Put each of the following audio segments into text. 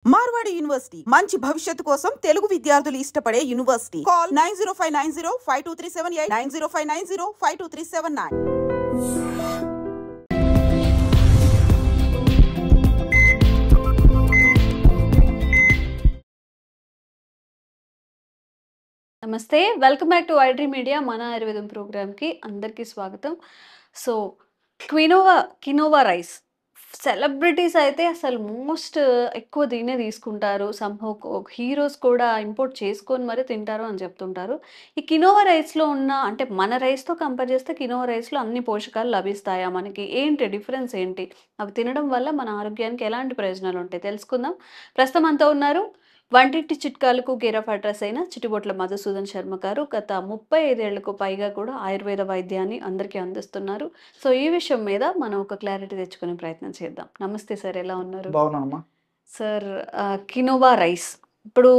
Marwadi university మంచి భవిష్యత్తు కోసం తెలుగు విద్యార్థులు ఇష్టపడే యూనివర్సిటీ. కాల్ 9059052378 9059052379. నమస్తే, welcome back to iDream media. మన ఆయుర్వేదం ప్రోగ్రామ్కి అందరికీ స్వాగతం. సో కినోవా రైస్ సెలబ్రిటీస్ అయితే అసలు మోస్ట్ ఎక్కువ దీన్నే తీసుకుంటారు. సంహౌ హీరోస్ కూడా ఇంపోర్ట్ చేసుకొని మరీ తింటారు అని చెప్తుంటారు. ఈ కినోవా రైస్లో ఉన్న అంటే మన రైస్తో కంపేర్ చేస్తే కినోవా రైస్లో అన్ని పోషకాలు లభిస్తాయా మనకి? ఏంటి డిఫరెన్స్ ఏంటి? అవి తినడం వల్ల మన ఆరోగ్యానికి ఎలాంటి ప్రయోజనాలు ఉంటాయి తెలుసుకుందాం. ప్రస్తుతం అంతా ఉన్నారు వంటింటి చిట్కాలకు కేర్ ఆఫ్ అడ్రస్ అయిన చిటిబొట్ల మధుసూదన్ శర్మ గారు. గత 35 ఏళ్లకు పైగా కూడా ఆయుర్వేద వైద్యాన్ని అందరికీ అందిస్తున్నారు. సో ఈ విషయం మీద మనం ఒక క్లారిటీ తెచ్చుకునే ప్రయత్నం చేద్దాం. నమస్తే సార్, ఎలా ఉన్నారు? బాగున్నానమ్మా. సార్, కినోవా రైస్ ఇప్పుడు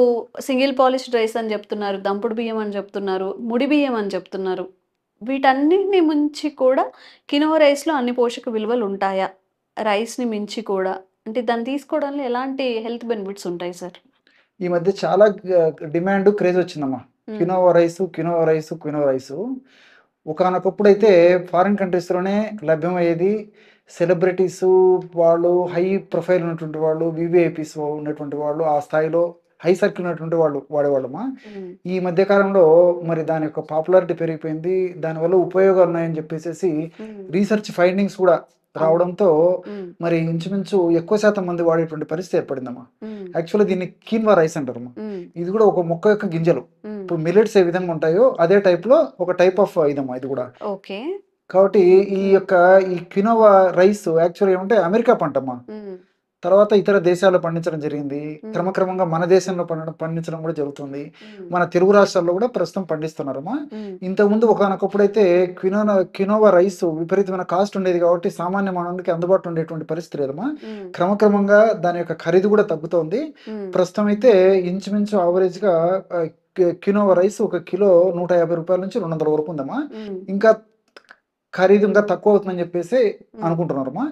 సింగిల్ పాలిష్డ్ రైస్ అని చెప్తున్నారు, దంపుడు బియ్యం అని చెప్తున్నారు, ముడి బియ్యం అని చెప్తున్నారు. వీటన్నిటిని మించి కూడా కినోవా రైస్లో అన్ని పోషక విలువలు ఉంటాయా? రైస్ని మించి కూడా అంటే దాన్ని తీసుకోవడంలో ఎలాంటి హెల్త్ బెనిఫిట్స్ ఉంటాయి సార్? ఈ మధ్య చాలా డిమాండ్ క్రేజ్ వచ్చిందమ్మా. కినోవా రైస్ ఒకనొకప్పుడు అయితే ఫారిన్ కంట్రీస్లోనే లభ్యమయ్యేది. సెలబ్రిటీస్ వాళ్ళు, హై ప్రొఫైల్ ఉన్నటువంటి వాళ్ళు, వివిఐపీస్ ఉన్నటువంటి వాళ్ళు, ఆ స్థాయిలో హై సర్కిల్ ఉన్నటువంటి వాళ్ళు వాడేవాళ్ళమ్మా. ఈ మధ్య కాలంలో మరి దాని యొక్క పాపులారిటీ పెరిగిపోయింది. దానివల్ల ఉపయోగాలు ఉన్నాయని చెప్పేసి రీసెర్చ్ ఫైండింగ్స్ కూడా రావడంతో మరి ఇంచుమించు ఎక్కువ శాతం మంది వాడేటువంటి పరిస్థితి ఏర్పడిందమ్మా. యాక్చువల్లీ దీన్ని కీన్వా రైస్ అంటారమ్మా. ఇది కూడా ఒక మొక్క యొక్క గింజలు. ఇప్పుడు మిల్లెట్స్ ఏ విధంగా ఉంటాయో అదే టైప్ లో ఒక టైప్ ఆఫ్ ఇదమ్మా ఇది కూడా. కాబట్టి ఈ కినోవా రైస్ యాక్చువల్లీ ఏమంటే అమెరికా పంటమ్మా. తర్వాత ఇతర దేశాల్లో పండించడం జరిగింది. క్రమక్రమంగా మన దేశంలో పండించడం కూడా జరుగుతుంది. మన తెలుగు రాష్ట్రాల్లో కూడా ప్రస్తుతం పండిస్తున్నారమ్మా. ఇంతకుముందు ఒకనొకప్పుడైతే కినోవా రైస్ విపరీతమైన కాస్ట్ ఉండేది కాబట్టి సామాన్య మానవునికి అందుబాటులో ఉండేటువంటి పరిస్థితి లేదమ్మా. క్రమక్రమంగా దాని యొక్క ఖరీదు కూడా తగ్గుతోంది. ప్రస్తుతం అయితే ఇంచుమించు ఆవరేజ్ గా కినోవా రైస్ ఒక కిలో 150 రూపాయల నుంచి 200 వరకు ఉందమ్మా. ఇంకా ఖరీదు ఇంకా తక్కువ అవుతుందని చెప్పేసి అనుకుంటున్నారమ్మా.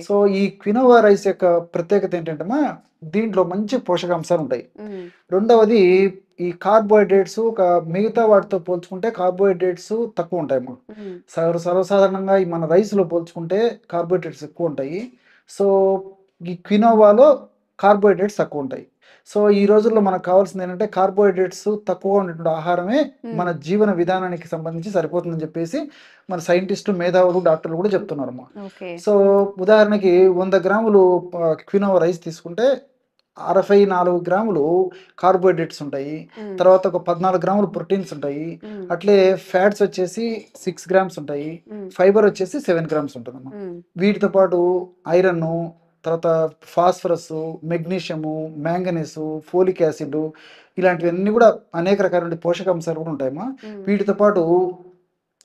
సో ఈ క్వినోవా రైస్ యొక్క ప్రత్యేకత ఏంటంటే దీంట్లో మంచి పోషకాంశాలు ఉంటాయి. రెండవది ఈ కార్బోహైడ్రేట్స్ మిగతా వాటితో పోల్చుకుంటే కార్బోహైడ్రేట్స్ తక్కువ ఉంటాయమ్మా. సర్వసాధారణంగా ఈ మన రైస్లో పోల్చుకుంటే కార్బోహైడ్రేట్స్ ఎక్కువ ఉంటాయి. సో ఈ క్వినోవాలో కార్బోహైడ్రేట్స్ తక్కువ ఉంటాయి. సో ఈ రోజుల్లో మనకు కావాల్సింది ఏంటంటే కార్బోహైడ్రేట్స్ తక్కువగా ఉన్నటువంటి ఆహారమే మన జీవన విధానానికి సంబంధించి సరిపోతుందని చెప్పేసి మన సైంటిస్టు, మేధావులు, డాక్టర్లు కూడా చెప్తున్నారమ్మా. సో ఉదాహరణకి 100 గ్రాములు క్వినోవా రైస్ తీసుకుంటే 64 గ్రాములు కార్బోహైడ్రేట్స్ ఉంటాయి. తర్వాత ఒక 14 గ్రాములు ప్రోటీన్స్ ఉంటాయి. అట్లే ఫ్యాట్స్ వచ్చేసి 6 గ్రామ్స్ ఉంటాయి. ఫైబర్ వచ్చేసి 7 గ్రామ్స్ ఉంటుందమ్మా. వీటితో పాటు ఐరన్, తర్వాత phosphorus, magnesium, manganese, folic acid ఇలాంటివన్నీ కూడా అనేక రకాల పోషకాంశాలు కూడా ఉంటాయమ్మా. వీటితో పాటు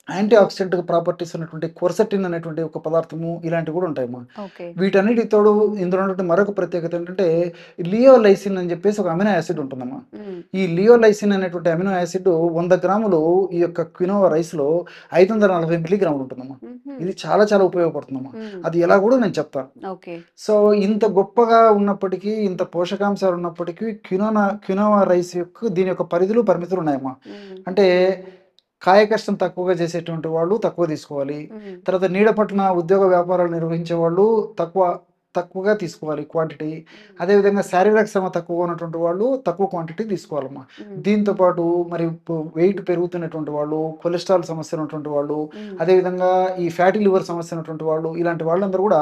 యాంటీ ఆక్సిడెంట్ ప్రాపర్టీస్ ఉన్నటువంటి క్వర్సెటిన్ అనేటువంటి ఒక పదార్థము ఇలాంటివి కూడా ఉంటాయమ్మా. వీటన్నిటి తోడు ఇందులో ఉన్నటువంటి మరొక ప్రత్యేకత ఏంటంటే లియోలైసిన్ అని చెప్పేసి ఒక అమినో యాసిడ్ ఉంటుందమ్మా. ఈ లియోలైసిన్ అనేటువంటి అమినో యాసిడ్ 100 గ్రాములు ఈ యొక్క క్వినోవా రైస్ లో 540 మిల్లీగ్రాములు ఉంటుందమ్మా. ఇది చాలా చాలా ఉపయోగపడుతుందమ్మా. అది ఎలా కూడా నేను చెప్తాను. సో ఇంత గొప్పగా ఉన్నప్పటికీ, ఇంత పోషకాంశాలు ఉన్నప్పటికీ క్వినోవా రైస్ యొక్క దీని యొక్క పరిధులు, పరిమితులు ఉన్నాయమ్మా. అంటే కాయ కష్టం తక్కువగా చేసేటువంటి వాళ్ళు తక్కువ తీసుకోవాలి. తర్వాత నీడ పట్ల ఉద్యోగ వ్యాపారాలు నిర్వహించే వాళ్ళు తక్కువగా తీసుకోవాలి క్వాంటిటీ. అదేవిధంగా శారీరక శ్రమ తక్కువగా ఉన్నటువంటి వాళ్ళు తక్కువ క్వాంటిటీ తీసుకోవాలమ్మా. దీంతో పాటు మరి వెయిట్ పెరుగుతున్నటువంటి వాళ్ళు, కొలెస్ట్రాల్ సమస్య ఉన్నటువంటి వాళ్ళు, అదేవిధంగా ఈ ఫ్యాటీ లివర్ సమస్య ఉన్నటువంటి వాళ్ళు, ఇలాంటి వాళ్ళందరూ కూడా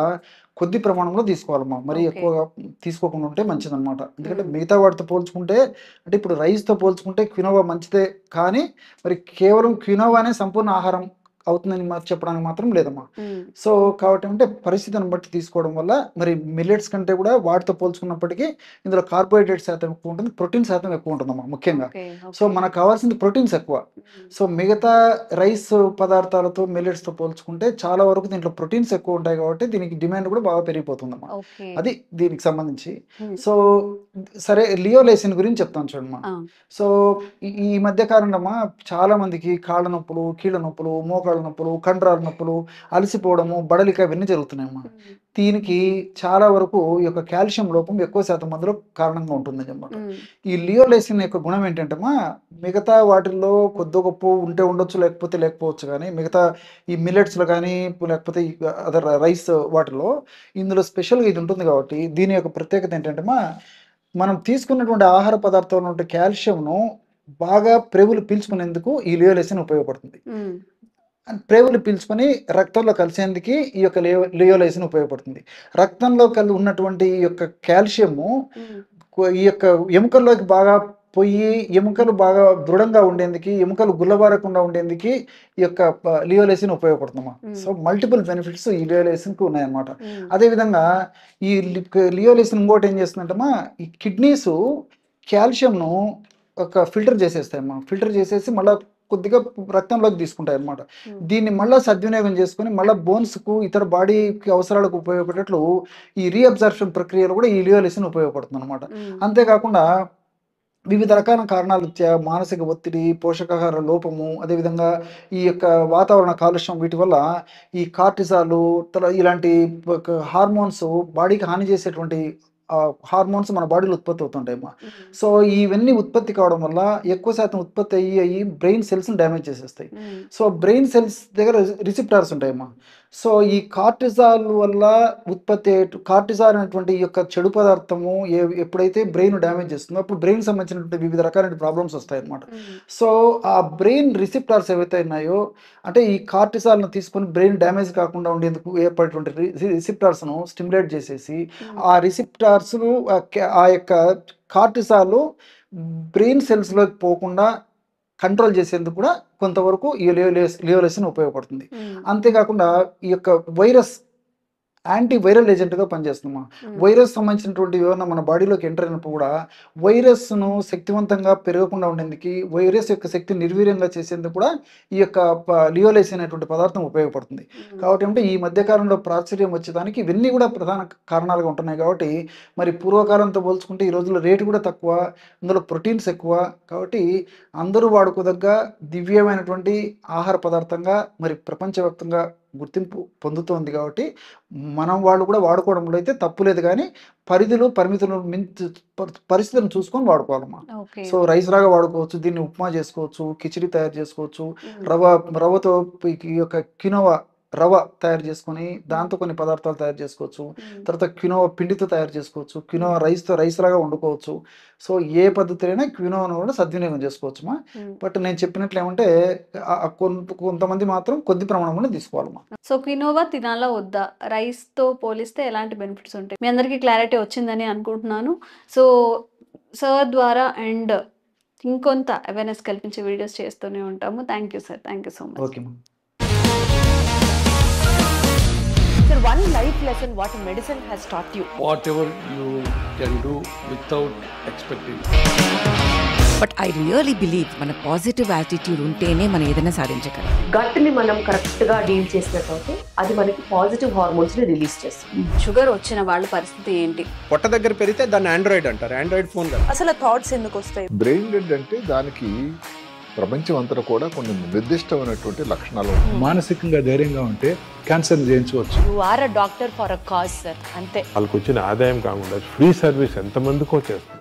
కొద్ది ప్రమాణంలో తీసుకోవాలమ్మా. మరి ఎక్కువగా తీసుకోకుండా ఉంటే మంచిదన్నమాట. ఎందుకంటే మిగతా వాటితో పోల్చుకుంటే, అంటే ఇప్పుడు రైస్తో పోల్చుకుంటే క్వినోవా మంచిదే, కానీ మరి కేవలం క్వినోవానే సంపూర్ణ ఆహారం అవుతుందని చెప్పడానికి మాత్రం లేదమ్మా. సో కాబట్టి అంటే పరిస్థితిని బట్టి తీసుకోవడం వల్ల మరి మిల్లెట్స్ కంటే కూడా వాటితో పోల్చుకున్నప్పటికీ ఇందులో కార్బోహైడ్రేట్ శాతం ఎక్కువ ఉంటుంది, ప్రోటీన్ శాతం ఎక్కువ ఉంటుందమ్మా ముఖ్యంగా. సో మనకు కావాల్సింది ప్రోటీన్స్ ఎక్కువ. సో మిగతా రైస్ పదార్థాలతో మిల్లెట్స్తో పోల్చుకుంటే చాలా వరకు దీంట్లో ప్రోటీన్స్ ఎక్కువ ఉంటాయి కాబట్టి దీనికి డిమాండ్ కూడా బాగా పెరిగిపోతుందమ్మా. అది దీనికి సంబంధించి. సో సరే, లియోలైసిన్ గురించి చెప్తాను చూడమ్మా. సో ఈ మధ్య కాలంలో చాలా మందికి కాళ్ళ నొప్పులు, కీళ్ళ నొప్పులు, మోకాళ్ళ మోకాళ్ళ నొప్పులు, కండరాల నొప్పులు, అలసిపోవడము, బడలిక ఇవన్నీ జరుగుతున్నాయమ్మా. దీనికి చాలా వరకు ఈ యొక్క కాల్షియం లోపం ఎక్కువ శాతం మందిలో కారణంగా ఉంటుంది అన్నమాట. ఈ లియోలైసిన్ యొక్క గుణం ఏంటంటేమా, మిగతా వాటిల్లో కొద్ది గొప్ప ఉంటే ఉండొచ్చు, లేకపోవచ్చు, కానీ మిగతా ఈ మిల్లెట్స్లో కానీ లేకపోతే ఈ అదర్ రైస్ వాటిలో ఇందులో స్పెషల్గా ఇది ఉంటుంది కాబట్టి దీని యొక్క ప్రత్యేకత ఏంటంటేమా, మనం తీసుకున్నటువంటి ఆహార పదార్థంలో ఉండే కాల్షియంను బాగా ప్రేగులు పీల్చుకునేందుకు ఈ లియోలైసిన్ ఉపయోగపడుతుంది. ప్రేగులు పీల్చుకొని రక్తంలో కలిసేందుకు ఈ యొక్క లియోలైసిన్ ఉపయోగపడుతుంది. రక్తంలో ఉన్నటువంటి ఈ యొక్క కాల్షియము ఈ యొక్క ఎముకల్లోకి బాగా పోయి ఎముకలు బాగా దృఢంగా ఉండేందుకు, ఎముకలు గుల్లబారకుండా ఉండేందుకు ఈ యొక్క లియోలైసిన్ ఉపయోగపడుతుందమ్మా. సో మల్టిపుల్ బెనిఫిట్స్ ఈ లియోలైసిన్కి ఉన్నాయన్నమాట. అదేవిధంగా ఈ లియోలైసిన్ ఇంకోటి ఏం చేస్తుందంటమ్మా, ఈ కిడ్నీస్ కాల్షియంను ఒక ఫిల్టర్ చేసేస్తాయమ్మా. ఫిల్టర్ చేసేసి మళ్ళీ కొద్దిగా రక్తంలోకి తీసుకుంటాయి అన్నమాట. దీన్ని మళ్ళీ సద్వినియోగం చేసుకుని మళ్ళీ బోన్స్కు ఇతర బాడీకి అవసరాలకు ఉపయోగపడేట్లు ఈ రీఅబ్జర్ప్షన్ ప్రక్రియలో కూడా ఈ లియోలైసిన్ ఉపయోగపడుతుంది అనమాట. అంతేకాకుండా వివిధ రకాల కారణాలు మానసిక ఒత్తిడి, పోషకాహార లోపము, అదేవిధంగా ఈ యొక్క వాతావరణ కాలుష్యం, వీటి వల్ల ఈ కార్టిజాలు ఇలాంటి హార్మోన్స్, బాడీకి హాని చేసేటువంటి హార్మోన్స్ మన బాడీలో ఉత్పత్తి అవుతుంటాయమ్మా. సో ఇవన్నీ ఉత్పత్తి కావడం వల్ల ఎక్కువ శాతం ఉత్పత్తి అయ్యి బ్రెయిన్ సెల్స్ని డ్యామేజ్ చేసేస్తాయి. సో బ్రెయిన్ సెల్స్ దగ్గర రిసెప్టార్స్ ఉంటాయమ్మా. సో ఈ కార్టిజాల్ వల్ల ఉత్పత్తి కార్టిజాల్ అనేటువంటి ఈ యొక్క చెడు పదార్థము ఎప్పుడైతే బ్రెయిన్ డ్యామేజ్ చేస్తుందో అప్పుడు బ్రెయిన్ సంబంధించినటువంటి వివిధ రకాలైన ప్రాబ్లమ్స్ వస్తాయి అన్నమాట. సో ఆ బ్రెయిన్ రిసెప్టార్స్ ఏవైతే ఉన్నాయో, అంటే ఈ కార్టిజాల్ను తీసుకొని బ్రెయిన్ డ్యామేజ్ కాకుండా ఉండేందుకు ఏర్పడేటువంటి రిసెప్టార్స్ను స్టిమ్యులేట్ చేసేసి ఆ రిసెప్టార్స్ను ఆ యొక్క కార్టిజాల్ బ్రెయిన్ సెల్స్లోకి పోకుండా కంట్రోల్ చేసేందుకు కూడా కొంతవరకు ఈ లియోలైసిన్ ఉపయోగపడుతుంది. అంతేకాకుండా ఈ యొక్క వైరస్ యాంటీ వైరల్ ఏజెంట్గా పనిచేస్తుందమ్మా. వైరస్ సంబంధించినటువంటి ఏమన్నా మన బాడీలోకి ఎంటర్ అయినప్పుడు కూడా వైరస్ను శక్తివంతంగా పెరగకుండా ఉండేందుకు, వైరస్ యొక్క శక్తిని నిర్వీర్యంగా చేసేందుకు కూడా ఈ యొక్క లియోలైసిన్ అనేటువంటి పదార్థం ఉపయోగపడుతుంది. కాబట్టి అంటే ఈ మధ్యకాలంలో ప్రాచుర్యం వచ్చేదానికి ఇవన్నీ కూడా ప్రధాన కారణాలుగా ఉంటున్నాయి. కాబట్టి మరి పూర్వకాలంతో పోల్చుకుంటే ఈ రోజుల్లో రేటు కూడా తక్కువ, ఇందులో ప్రోటీన్స్ ఎక్కువ, కాబట్టి అందరూ వాడుకోదగ్గ దివ్యమైనటువంటి ఆహార పదార్థంగా మరి ప్రపంచవ్యాప్తంగా గుర్తింపు పొందుతోంది. కాబట్టి మనం వాళ్ళు కూడా వాడుకోవడంలో అయితే తప్పు లేదు, కానీ పరిమితులు పరిస్థితులను చూసుకొని వాడుకోవాలమ్మా. సో రైస్ లాగా వాడుకోవచ్చు, దీన్ని ఉప్మా చేసుకోవచ్చు, కిచిడి తయారు చేసుకోవచ్చు, రవ్వతో ఈ యొక్క కినోవా రవ్వ తయారు చేసుకొని దాంతో కొన్ని పదార్థాలు తయారు చేసుకోవచ్చు. తర్వాత క్వినోవా పిండితో తయారు చేసుకోవచ్చు, క్వినోవా రైస్ లాగా వండుకోవచ్చు. సో ఏ పద్ధతిలో క్వినోవాను కూడా సద్వినియోగం చేసుకోవచ్చుమా. బట్ నేను చెప్పినట్లు ఏమంటే కొంతమంది మాత్రం కొద్ది ప్రమాణంలో తీసుకోవాలమ్మా. సో క్వినోవా తినాలా వద్దా, రైస్ తో పోలిస్తే ఎలాంటి బెనిఫిట్స్ ఉంటాయి? మీ అందరికీ క్లారిటీ వచ్చిందని అనుకుంటున్నాను. సో సార్ ద్వారా అండ్ ఇంకొంత అవేర్నెస్ కల్పించే వీడియోస్ చేస్తూనే ఉంటాము. Thank you sir, thank you so much. Okay. Sir, one life lesson what medicine has taught you. Whatever you can do without expecting. But I really believe మన positive attitude ఉంటేనే మనం ఏదైనా సాధించగలం. Gut ని మనం correct గా deal చేసినట్లయితే అది మనకి పాజిటివ్ హార్మోన్స్ ని రిలీజ్ చేస్తుంది. షుగర్ వచ్చిన వాళ్ళ పరిస్థితి ఏంటి? పొట్ట దగ్గర పెరిగితే దాన్ని ఆండ్రాయిడ్ అంటారు, ఆండ్రాయిడ్ ఫోన్ కదా. అసలు థాట్స్ ఎందుకు వస్తాయి? బ్రెయిన్ డెడ్ అంటే దానికి ప్రపంచం అంతా కూడా కొన్ని నిర్దిష్టమైనటువంటి లక్షణాలు ఉంటాయి. మానసికంగా ధైర్యంగా ఉంటే క్యాన్సర్ జయించవచ్చు. You are a doctor for a cause sir, అంతే. వాళ్ళకి వచ్చిన ఆదాయం కాకుండా ఫ్రీ సర్వీస్ ఎంతమందికో చేస్తుంది.